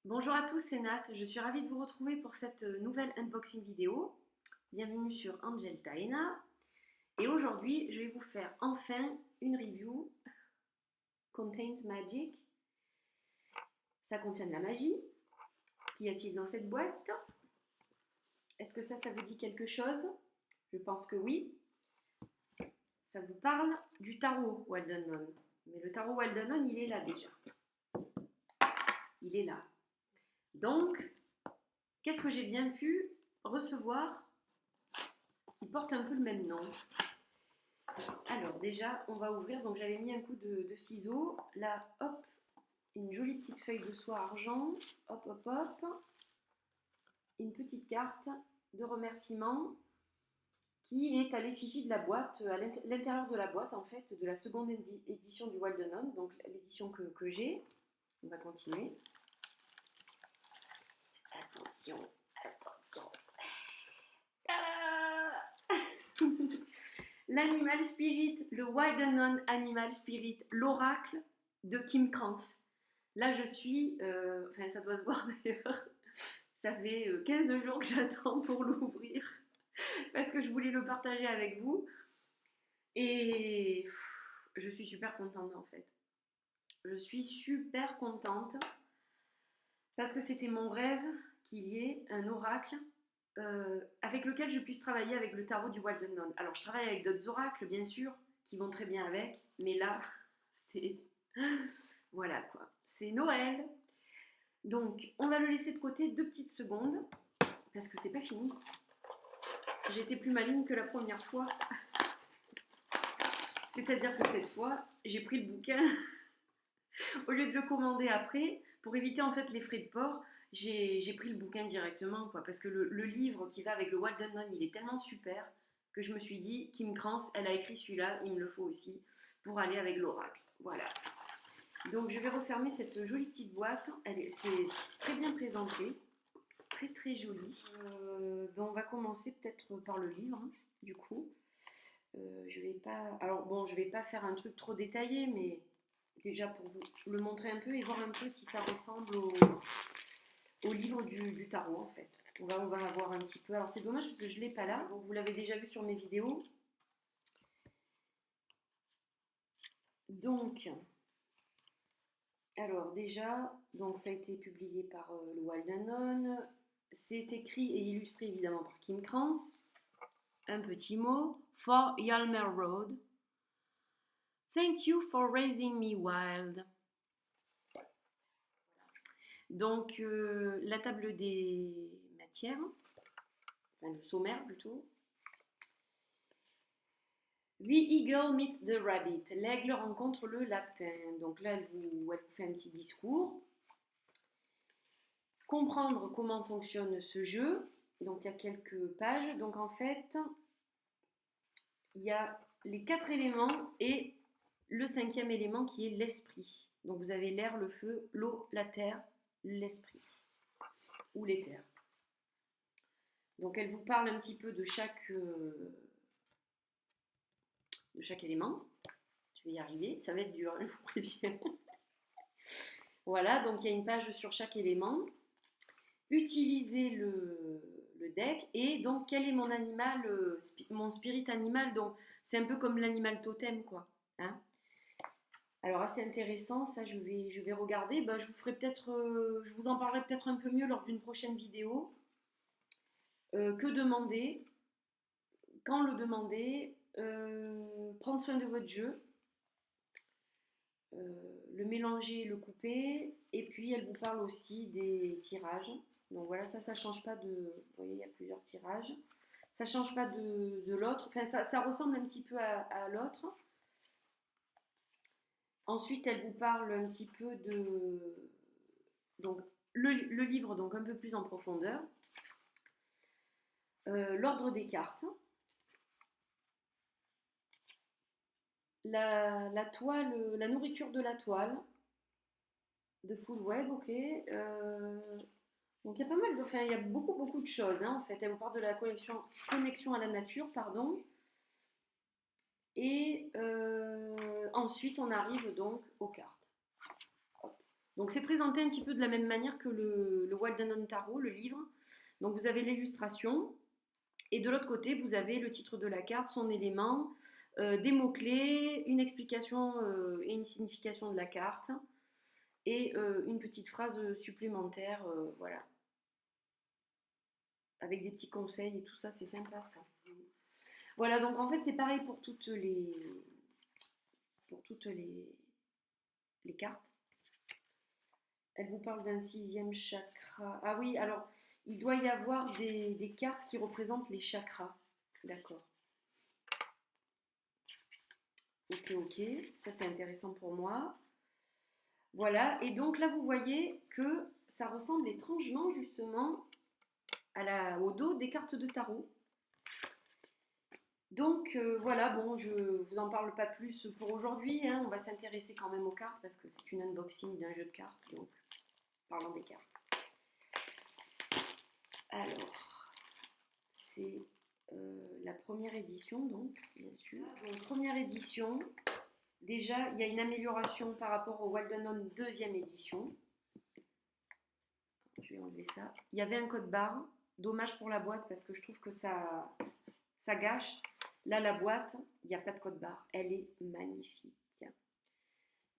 Bonjour à tous, c'est Nat. Je suis ravie de vous retrouver pour cette nouvelle unboxing vidéo. Bienvenue sur Angel Taina. Et aujourd'hui, je vais vous faire enfin une review Contains Magic. Ça contient de la magie. Qu'y a-t-il dans cette boîte? Est-ce que ça vous dit quelque chose? Je pense que oui. Ça vous parle du tarot Wild Unknown. Mais le tarot Wild Unknown, il est là déjà. Il est là. Donc, qu'est-ce que j'ai bien pu recevoir qui porte un peu le même nom? Alors déjà, on va ouvrir. Donc j'avais mis un coup de ciseaux. Là, hop, une jolie petite feuille de soie argent. Hop, hop, hop. Une petite carte de remerciement qui est à l'effigie de la boîte, à l'intérieur de la boîte en fait, de la seconde édition du Wild Unknown, donc l'édition que j'ai. On va continuer. Attention, attention. L'Animal Spirit, le Wild Unknown Animal Spirit, l'oracle de Kim Krantz. Là, je suis, enfin, ça doit se voir d'ailleurs, ça fait 15 jours que j'attends pour l'ouvrir parce que je voulais le partager avec vous. Et je suis super contente en fait. Je suis super contente parce que c'était mon rêve qu'il y ait un oracle avec lequel je puisse travailler avec le tarot du Wild Unknown. Alors, je travaille avec d'autres oracles, bien sûr, qui vont très bien avec, mais là, c'est... Voilà quoi, c'est Noël. Donc, on va le laisser de côté 2 petites secondes, parce que c'est pas fini. J'ai été plus maligne que la première fois. C'est-à-dire que cette fois, j'ai pris le bouquin, au lieu de le commander après, pour éviter en fait les frais de port, j'ai pris le bouquin directement, quoi, parce que le livre qui va avec le Wild Unknown, il est tellement super que je me suis dit, Kim Krantz, elle a écrit celui-là, il me le faut aussi, pour aller avec l'oracle. Voilà. Donc je vais refermer cette jolie petite boîte, c'est très bien présenté, très très joli. Ben on va commencer peut-être par le livre, hein, du coup. Je vais pas... Alors bon, je vais pas faire un truc trop détaillé, mais déjà pour vous le montrer un peu et voir un peu si ça ressemble au livre du tarot en fait. On va voir un petit peu. Alors c'est dommage parce que je ne l'ai pas là. Donc, vous l'avez déjà vu sur mes vidéos. Donc, alors déjà, donc ça a été publié par le Wild Unknown. C'est écrit et illustré évidemment par Kim Krantz. Un petit mot. For Yalmer Road. Thank you for raising me wild. Donc, la table des matières, enfin le sommaire plutôt. The eagle meets the rabbit. L'aigle rencontre le lapin. Donc là, elle vous fait un petit discours. Comprendre comment fonctionne ce jeu. Donc il y a quelques pages. Donc en fait, il y a les 4 éléments et le 5e élément qui est l'esprit. Donc vous avez l'air, le feu, l'eau, la terre, l'esprit ou l'éther. Donc elle vous parle un petit peu de chaque élément. Je vais y arriver, ça va être dur, je vous préviens. Voilà, donc il y a une page sur chaque élément. Utilisez le deck et donc quel est mon animal, mon spirit animal. Donc c'est un peu comme l'animal totem quoi. Hein. Alors assez intéressant, ça je vais regarder. Ben, je vous ferai peut-être, je vous en parlerai peut-être un peu mieux lors d'une prochaine vidéo. Que demander? Quand le demander? Prendre soin de votre jeu. Le mélanger, le couper, et puis elle vous parle aussi des tirages. Donc voilà, ça change pas de... Vous voyez, il y a plusieurs tirages. Ça change pas de l'autre. Enfin, ça ressemble un petit peu à l'autre. Ensuite, elle vous parle un petit peu de... Donc, le livre, donc un peu plus en profondeur. L'ordre des cartes. La toile, la nourriture de la toile. De Food Web, ok. Donc il y a pas mal de, enfin, il y a beaucoup de choses hein, en fait. Elle vous parle de la connexion à la nature, pardon. Et ensuite on arrive donc aux cartes. Hop. Donc c'est présenté un petit peu de la même manière que le Wild Unknown Tarot, le livre. Donc vous avez l'illustration, et de l'autre côté, vous avez le titre de la carte, son élément, des mots-clés, une explication et une signification de la carte, et une petite phrase supplémentaire, voilà, avec des petits conseils et tout ça, c'est sympa ça. Voilà, donc en fait c'est pareil pour toutes les cartes. Elle vous parle d'un sixième chakra. Ah oui, alors il doit y avoir des cartes qui représentent les chakras. D'accord. Ok, ça c'est intéressant pour moi. Voilà, et donc là vous voyez que ça ressemble étrangement justement au dos des cartes de tarot. Donc voilà, bon, je vous en parle pas plus pour aujourd'hui, hein. On va s'intéresser quand même aux cartes parce que c'est une unboxing d'un jeu de cartes, donc parlons des cartes. Alors, c'est la première édition, donc, bien sûr. Donc, première édition, déjà, il y a une amélioration par rapport au Wild Unknown deuxième édition. Je vais enlever ça. Il y avait un code barre, dommage pour la boîte parce que je trouve que ça gâche. Là, la boîte, il n'y a pas de code barre. Elle est magnifique.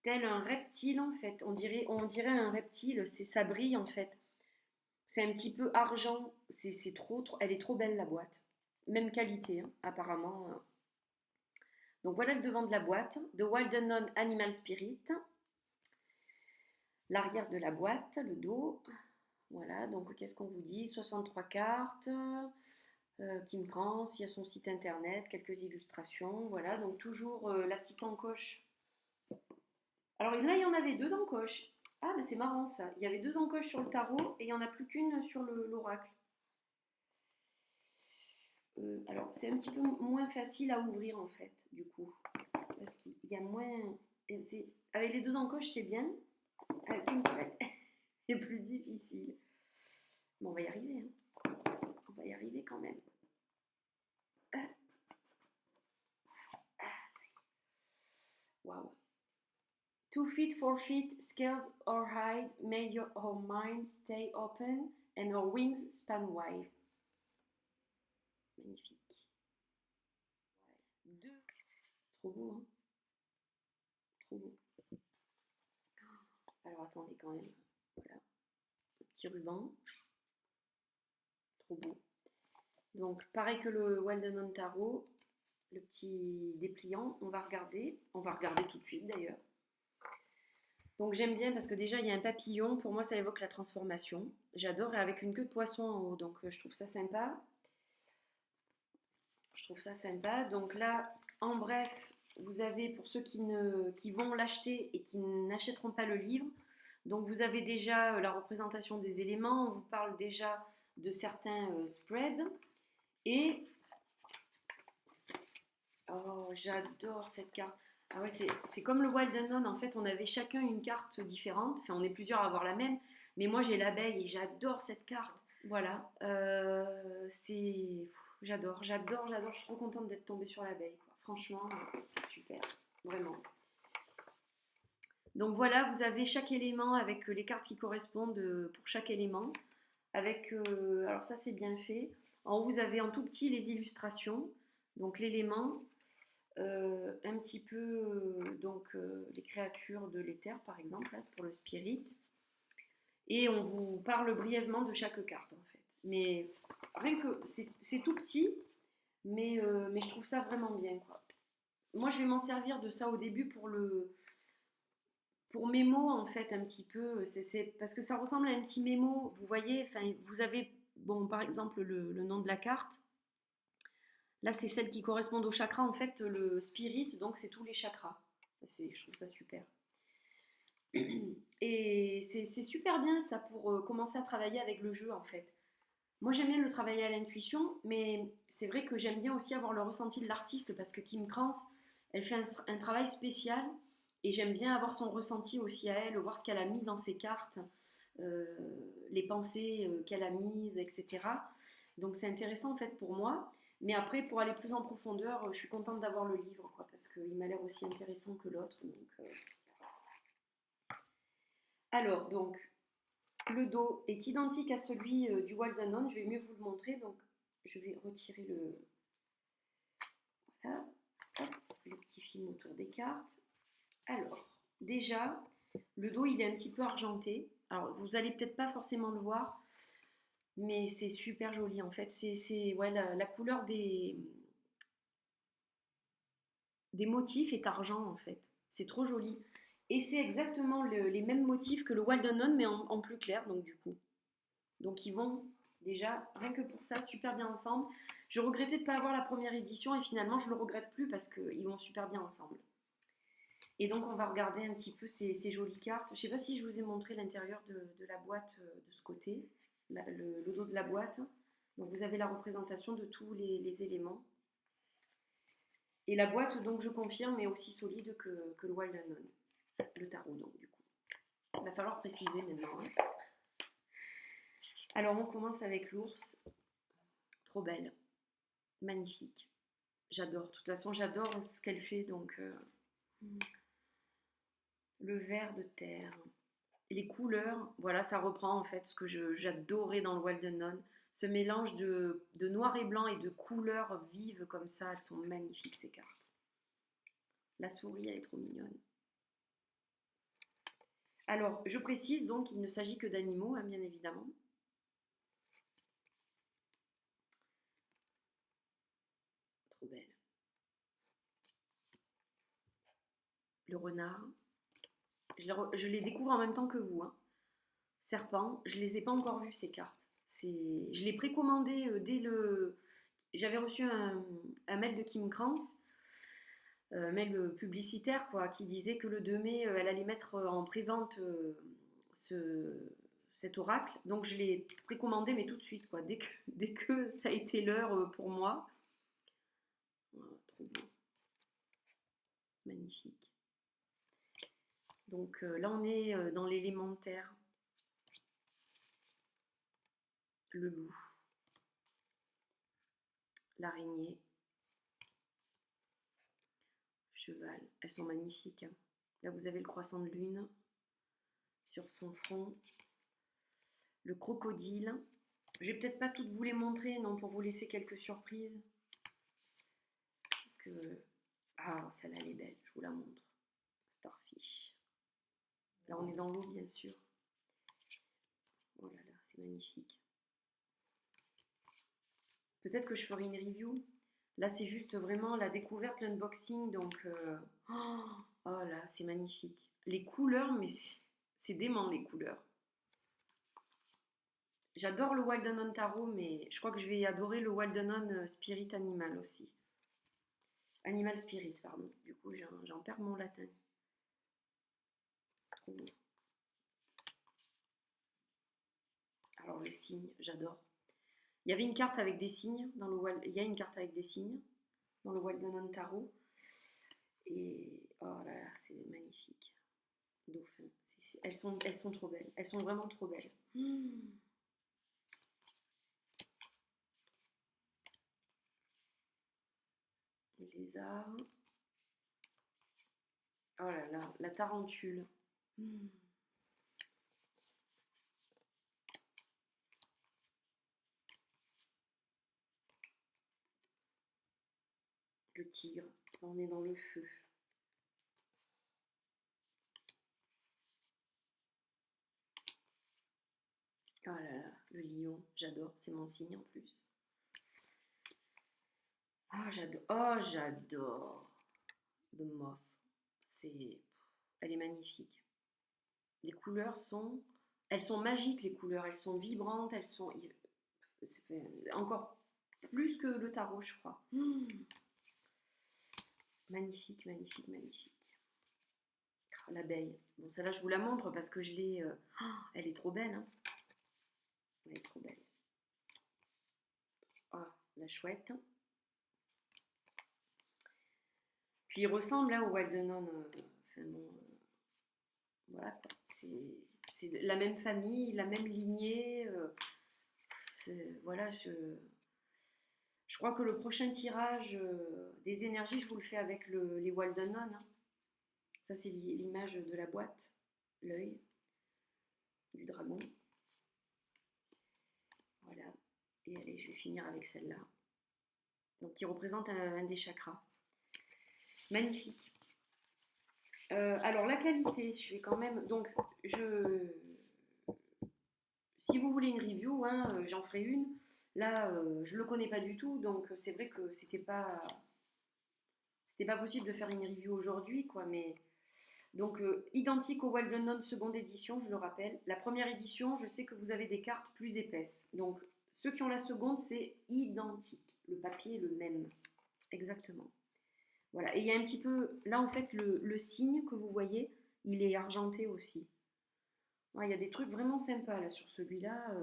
Tel un reptile, en fait. On dirait un reptile, ça brille, en fait. C'est un petit peu argent. Elle est trop belle, la boîte. Même qualité, hein, apparemment. Donc, voilà le devant de la boîte. The Wild Unknown Animal Spirit. L'arrière de la boîte, le dos. Voilà, donc qu'est-ce qu'on vous dit? 63 cartes. Kim Krans, il y a son site internet, quelques illustrations, voilà, donc toujours la petite encoche. Alors là, il y en avait deux d'encoches. Ah, mais c'est marrant ça. Il y avait deux encoches sur le tarot et il n'y en a plus qu'une sur l'oracle. Alors, c'est un petit peu moins facile à ouvrir en fait, du coup. Parce qu'il y a moins. Avec les deux encoches, c'est bien. Avec une seule, c'est plus difficile. Bon, on va y arriver. Hein. On va y arriver quand même. Wow. 2 feet, 4 feet, scales or hide, may your mind stay open and your wings span wide. Magnifique. Deux. Trop beau, hein? Trop beau. Alors attendez quand même. Voilà. Un petit ruban. Trop beau. Donc pareil que le Wild Unknown Tarot, le petit dépliant, on va regarder. On va regarder tout de suite d'ailleurs. Donc j'aime bien parce que déjà il y a un papillon, pour moi ça évoque la transformation. J'adore, et avec une queue de poisson en haut, donc je trouve ça sympa. Je trouve ça sympa. Donc là, en bref, vous avez, pour ceux qui vont l'acheter et qui n'achèteront pas le livre, donc vous avez déjà la représentation des éléments, on vous parle déjà de certains spreads. Et... oh, j'adore cette carte. Ah ouais, c'est comme le Wild Unknown, en fait, on avait chacun une carte différente. Enfin, on est plusieurs à avoir la même. Mais moi, j'ai l'abeille et j'adore cette carte. Voilà. J'adore. Je suis trop contente d'être tombée sur l'abeille. Franchement, super. Vraiment. Donc voilà, vous avez chaque élément avec les cartes qui correspondent pour chaque élément. Alors ça, c'est bien fait. En haut, vous avez en tout petit les illustrations. Donc l'élément. Un petit peu les créatures de l'éther par exemple là, pour le spirit, et on vous parle brièvement de chaque carte en fait, mais rien que c'est tout petit, mais je trouve ça vraiment bien quoi. Moi je vais m'en servir de ça au début pour mémo en fait, un petit peu, c'est parce que ça ressemble à un petit mémo, vous voyez, enfin vous avez bon par exemple le nom de la carte. Là, c'est celles qui correspondent au chakra. En fait, le spirit, donc, c'est tous les chakras. Je trouve ça super. Et c'est super bien, ça, pour commencer à travailler avec le jeu, en fait. Moi, j'aime bien le travailler à l'intuition, mais c'est vrai que j'aime bien aussi avoir le ressenti de l'artiste, parce que Kim Krans, elle fait un travail spécial, et j'aime bien avoir son ressenti aussi à elle, voir ce qu'elle a mis dans ses cartes, les pensées qu'elle a mises, etc. Donc, c'est intéressant, en fait, pour moi. Mais après, pour aller plus en profondeur, je suis contente d'avoir le livre, quoi, parce qu'il m'a l'air aussi intéressant que l'autre. Donc, Alors, donc, le dos est identique à celui du Waldenon. Je vais mieux vous le montrer. Donc, je vais retirer voilà, hop, le petit film autour des cartes. Alors, déjà, le dos, il est un petit peu argenté. Alors, vous allez peut-être pas forcément le voir, mais c'est super joli en fait. C'est ouais, la couleur des motifs est argent en fait. C'est trop joli. Et c'est exactement les mêmes motifs que le Waldenon, mais en plus clair, donc du coup. Donc ils vont déjà, rien que pour ça, super bien ensemble. Je regrettais de ne pas avoir la première édition et finalement je ne le regrette plus parce qu'ils vont super bien ensemble. Et donc on va regarder un petit peu ces jolies cartes. Je ne sais pas si je vous ai montré l'intérieur de la boîte de ce côté, le dos de la boîte. Donc vous avez la représentation de tous les éléments. Et la boîte, donc je confirme, est aussi solide que le Wild Unknown. Le tarot, donc du coup. Il va falloir préciser maintenant. Hein. Alors on commence avec l'ours. Trop belle. Magnifique. J'adore. De toute façon, j'adore ce qu'elle fait. Donc, le ver de terre. Les couleurs, voilà, ça reprend en fait ce que j'adorais dans le Wild Unknown. Ce mélange de noir et blanc et de couleurs vives comme ça, elles sont magnifiques ces cartes. La souris, elle est trop mignonne. Alors, je précise donc qu'il ne s'agit que d'animaux, hein, bien évidemment. Trop belle. Le renard. Je les découvre en même temps que vous. Hein. Serpent, je ne les ai pas encore vus ces cartes. Je l'ai précommandé dès le... J'avais reçu un mail de Kim Krans, mail publicitaire, quoi, qui disait que le 2 mai, elle allait mettre en prévente cet oracle. Donc je l'ai précommandé, mais tout de suite, quoi, dès que ça a été l'heure pour moi. Oh, trop beau. Magnifique. Donc là, on est dans l'élémentaire. Le loup. L'araignée. Cheval. Elles sont magnifiques. Hein. Là, vous avez le croissant de lune sur son front. Le crocodile. Je vais peut-être pas toutes vous les montrer, non, pour vous laisser quelques surprises. Parce que... Ah, celle-là, elle est belle. Je vous la montre. Starfish. Là, on est dans l'eau, bien sûr. Oh là là, c'est magnifique. Peut-être que je ferai une review. Là, c'est juste vraiment la découverte, l'unboxing. Donc, oh là, c'est magnifique. Les couleurs, mais c'est dément, les couleurs. J'adore le Wild Unknown Tarot, mais je crois que je vais adorer le Wild Unknown Spirit Animal aussi. Animal Spirit, pardon. Du coup, j'en perds mon latin. Trop beau. Alors, le signe, j'adore. Il y avait une carte avec des signes dans le Wild... Il y a une carte avec des signes dans le Wild Unknown Tarot. Et oh là là, c'est magnifique. Dauphin. Elles sont trop belles. Elles sont vraiment trop belles. Le lézard. Oh là là, la tarentule. Le tigre. Là, on est dans le feu. Oh là là, le lion, j'adore, c'est mon signe en plus. Oh, j'adore. Oh, j'adore. The Moth. Elle est magnifique. Les couleurs sont... Elles sont magiques, les couleurs. Elles sont vibrantes, elles sont... Encore plus que le tarot, je crois. Magnifique, magnifique, magnifique. Oh, l'abeille. Bon, celle-là, je vous la montre parce que je l'ai... elle est trop belle, hein. Elle est trop belle. Oh, la chouette. Puis il ressemble hein, au Wild Unknown. Enfin bon, voilà quoi. C'est la même famille, la même lignée. Voilà, je crois que le prochain tirage des énergies, je vous le fais avec les Wild Unknown. Hein. Ça, c'est l'image de la boîte, l'œil. du dragon. Voilà. Et allez, je vais finir avec celle-là. Donc, qui représente un des chakras. Magnifique. Alors, la qualité, je vais quand même... Donc, si vous voulez une review, hein, j'en ferai une. Là, je le connais pas du tout, donc c'est vrai que c'était pas possible de faire une review aujourd'hui, quoi. Mais donc identique au Wild Unknown seconde édition, je le rappelle. La première édition, je sais que vous avez des cartes plus épaisses. Donc ceux qui ont la seconde, c'est identique. Le papier est le même, exactement. Voilà. Et il y a un petit peu, là en fait, le signe que vous voyez, il est argenté aussi. Ouais, il y a des trucs vraiment sympas là sur celui-là.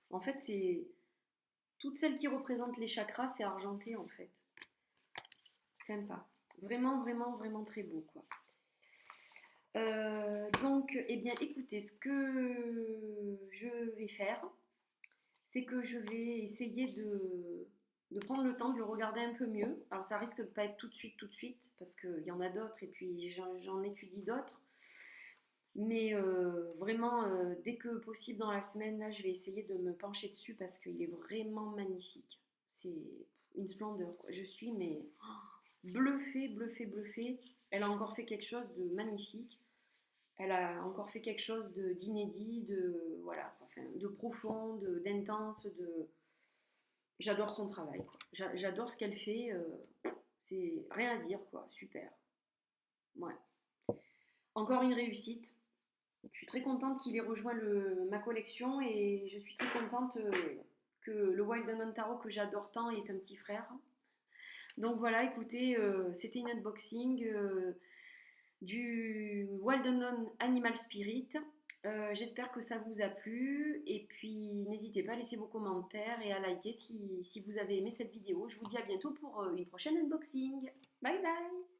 En fait, c'est toutes celles qui représentent les chakras, c'est argenté en fait. Sympa. Vraiment, vraiment, vraiment très beau quoi. Donc, eh bien, écoutez, ce que je vais faire, c'est que je vais essayer de prendre le temps de le regarder un peu mieux. Alors, ça risque de ne pas être tout de suite, parce qu'il y en a d'autres, et puis j'en étudie d'autres. Mais vraiment, dès que possible dans la semaine, là, je vais essayer de me pencher dessus, parce qu'il est vraiment magnifique. C'est une splendeur, quoi. Je suis, mais bluffée, bluffée, bluffée. Elle a encore fait quelque chose de magnifique. Elle a encore fait quelque chose d'inédit, de voilà, enfin, de profond, d'intense, J'adore son travail, quoi. J'adore ce qu'elle fait. C'est rien à dire, quoi. Super. Ouais. Encore une réussite. Je suis très contente qu'il ait rejoint ma collection et je suis très contente que le Wild Unknown Tarot que j'adore tant est un petit frère. Donc voilà, écoutez, c'était une unboxing du Wild Unknown Animal Spirit. J'espère que ça vous a plu et puis n'hésitez pas à laisser vos commentaires et à liker si vous avez aimé cette vidéo. Je vous dis à bientôt pour une prochaine unboxing. Bye bye!